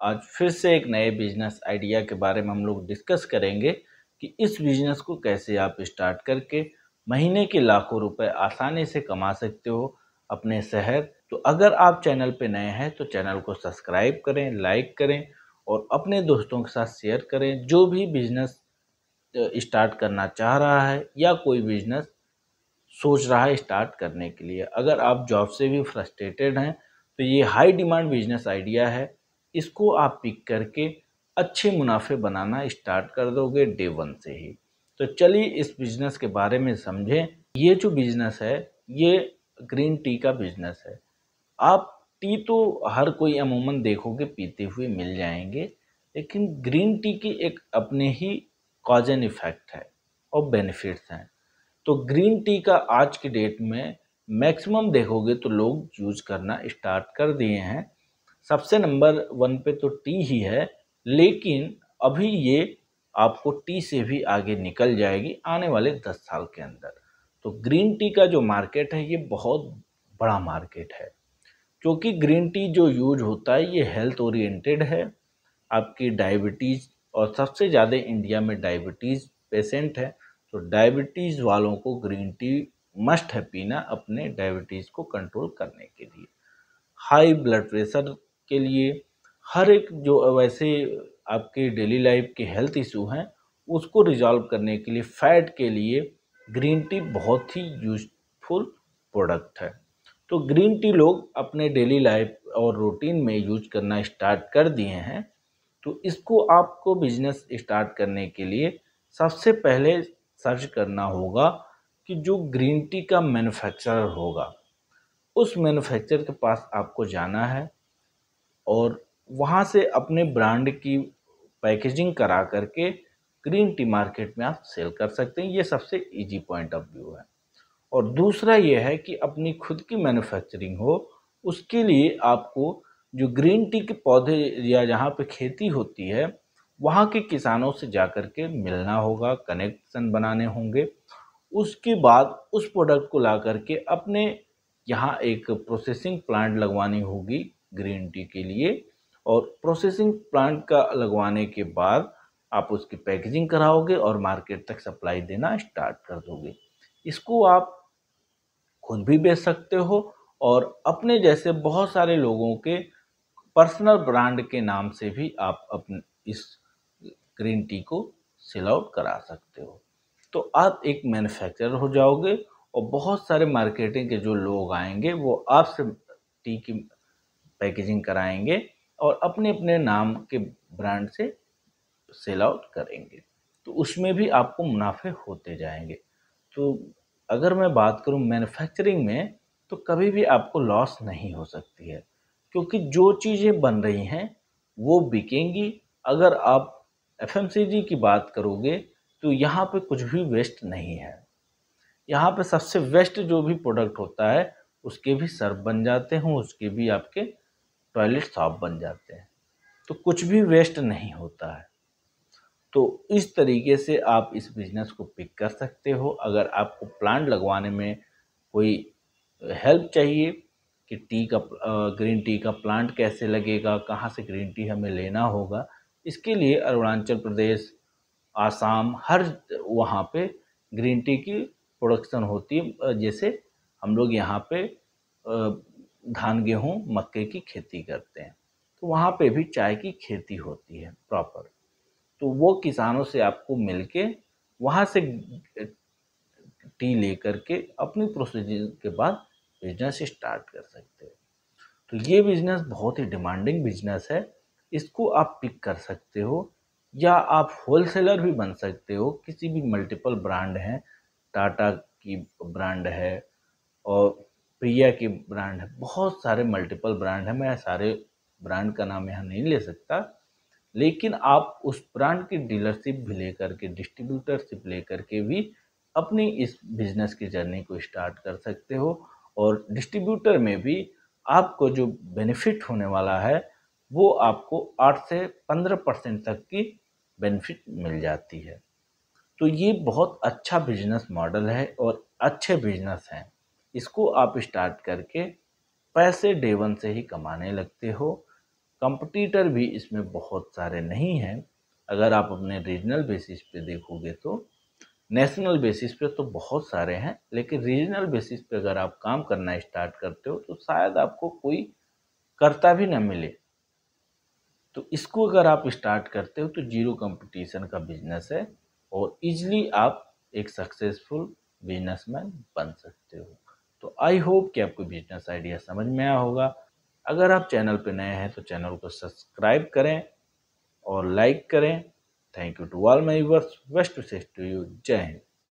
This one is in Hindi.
आज फिर से एक नए बिजनेस आइडिया के बारे में हम लोग डिस्कस करेंगे कि इस बिजनेस को कैसे आप स्टार्ट करके महीने के लाखों रुपए आसानी से कमा सकते हो अपने शहर। तो अगर आप चैनल पे नए हैं तो चैनल को सब्सक्राइब करें, लाइक करें और अपने दोस्तों के साथ शेयर करें जो भी बिजनेस स्टार्ट करना चाह रहा है या कोई बिजनेस सोच रहा है स्टार्ट करने के लिए। अगर आप जॉब से भी फ्रस्ट्रेटेड हैं तो ये हाई डिमांड बिजनेस आइडिया है, इसको आप पिक करके अच्छे मुनाफे बनाना स्टार्ट कर दोगे डे वन से ही। तो चलिए इस बिजनेस के बारे में समझें। ये जो बिजनेस है ये ग्रीन टी का बिजनेस है। आप टी तो हर कोई अमूमन देखोगे पीते हुए मिल जाएंगे, लेकिन ग्रीन टी की एक अपने ही कॉज एंड इफेक्ट है और बेनिफिट्स हैं। तो ग्रीन टी का आज की डेट में मैक्सिमम देखोगे तो लोग यूज करना स्टार्ट कर दिए हैं। सबसे नंबर वन पे तो टी ही है, लेकिन अभी ये आपको टी से भी आगे निकल जाएगी आने वाले 10 साल के अंदर। तो ग्रीन टी का जो मार्केट है ये बहुत बड़ा मार्केट है, क्योंकि ग्रीन टी जो यूज होता है ये हेल्थ ओरिएंटेड है। आपकी डायबिटीज़, और सबसे ज़्यादा इंडिया में डायबिटीज़ पेशेंट है, तो डायबिटीज़ वालों को ग्रीन टी मस्ट है पीना अपने डायबिटीज़ को कंट्रोल करने के लिए, हाई ब्लड प्रेशर के लिए, हर एक जो वैसे आपके डेली लाइफ के हेल्थ इशू हैं उसको रिजॉल्व करने के लिए, फैट के लिए ग्रीन टी बहुत ही यूजफुल प्रोडक्ट है। तो ग्रीन टी लोग अपने डेली लाइफ और रूटीन में यूज करना स्टार्ट कर दिए हैं। तो इसको आपको बिजनेस स्टार्ट करने के लिए सबसे पहले सर्च करना होगा कि जो ग्रीन टी का मैन्युफैक्चरर होगा उस मैन्युफैक्चरर के पास आपको जाना है और वहाँ से अपने ब्रांड की पैकेजिंग करा करके ग्रीन टी मार्केट में आप सेल कर सकते हैं। ये सबसे इजी पॉइंट ऑफ व्यू है। और दूसरा ये है कि अपनी खुद की मैन्युफैक्चरिंग हो, उसके लिए आपको जो ग्रीन टी के पौधे या जहाँ पे खेती होती है वहाँ के किसानों से जा कर के मिलना होगा, कनेक्शन बनाने होंगे। उसके बाद उस प्रोडक्ट को ला करके अपने यहाँ एक प्रोसेसिंग प्लांट लगवानी होगी ग्रीन टी के लिए, और प्रोसेसिंग प्लांट का लगवाने के बाद आप उसकी पैकेजिंग कराओगे और मार्केट तक सप्लाई देना स्टार्ट कर दोगे। इसको आप खुद भी बेच सकते हो और अपने जैसे बहुत सारे लोगों के पर्सनल ब्रांड के नाम से भी आप अपने इस ग्रीन टी को सेल आउट करा सकते हो। तो आप एक मैन्युफैक्चरर हो जाओगे और बहुत सारे मार्केटिंग के जो लोग आएंगे वो आपसे टी की पैकेजिंग कराएंगे और अपने अपने नाम के ब्रांड से सेल आउट करेंगे। तो उसमें भी आपको मुनाफे होते जाएंगे। तो अगर मैं बात करूं मैन्युफैक्चरिंग में, तो कभी भी आपको लॉस नहीं हो सकती है, क्योंकि जो चीज़ें बन रही हैं वो बिकेंगी। अगर आप एफएमसीजी की बात करोगे तो यहाँ पे कुछ भी वेस्ट नहीं है। यहाँ पे सबसे वेस्ट जो भी प्रोडक्ट होता है उसके भी सर्फ बन जाते हैं, उसके भी आपके टॉयलेट साफ बन जाते हैं। तो कुछ भी वेस्ट नहीं होता है। तो इस तरीके से आप इस बिज़नेस को पिक कर सकते हो। अगर आपको प्लांट लगवाने में कोई हेल्प चाहिए कि ग्रीन टी का प्लांट कैसे लगेगा, कहाँ से ग्रीन टी हमें लेना होगा, इसके लिए अरुणाचल प्रदेश, आसाम, हर वहाँ पे ग्रीन टी की प्रोडक्शन होती है। जैसे हम लोग यहाँ पे धान, गेहूँ, मक्के की खेती करते हैं, तो वहाँ पे भी चाय की खेती होती है प्रॉपर। तो वो किसानों से आपको मिलके वहाँ से टी लेकर के अपनी प्रोसीजर के बाद बिजनेस स्टार्ट कर सकते हो। तो ये बिजनेस बहुत ही डिमांडिंग बिजनेस है, इसको आप पिक कर सकते हो या आप होलसेलर भी बन सकते हो। किसी भी मल्टीपल ब्रांड हैं, टाटा की ब्रांड है और प्रिया की ब्रांड है, बहुत सारे मल्टीपल ब्रांड है। मैं सारे ब्रांड का नाम यहाँ नहीं ले सकता, लेकिन आप उस ब्रांड की डीलरशिप भी लेकर के, डिस्ट्रीब्यूटरशिप लेकर के भी अपनी इस बिजनेस की जर्नी को स्टार्ट कर सकते हो। और डिस्ट्रीब्यूटर में भी आपको जो बेनिफिट होने वाला है वो आपको 8 से 15% तक की बेनिफिट मिल जाती है। तो ये बहुत अच्छा बिजनेस मॉडल है और अच्छे बिजनेस हैं। इसको आप स्टार्ट करके पैसे डे वन से ही कमाने लगते हो। कंपटीटर भी इसमें बहुत सारे नहीं हैं। अगर आप अपने रीजनल बेसिस पे देखोगे तो नेशनल बेसिस पे तो बहुत सारे हैं, लेकिन रीजनल बेसिस पे अगर आप काम करना स्टार्ट करते हो तो शायद आपको कोई करता भी ना मिले। तो इसको अगर आप स्टार्ट करते हो तो जीरो कंपटीशन का बिजनेस है और इजीली आप एक सक्सेसफुल बिजनेसमैन बन सकते हो। तो आई होप कि आपको बिजनेस आइडिया समझ में आया होगा। अगर आप चैनल पे नए हैं तो चैनल को सब्सक्राइब करें और लाइक करें। Thank you to all my viewers. Best wishes to you. जय हिंद।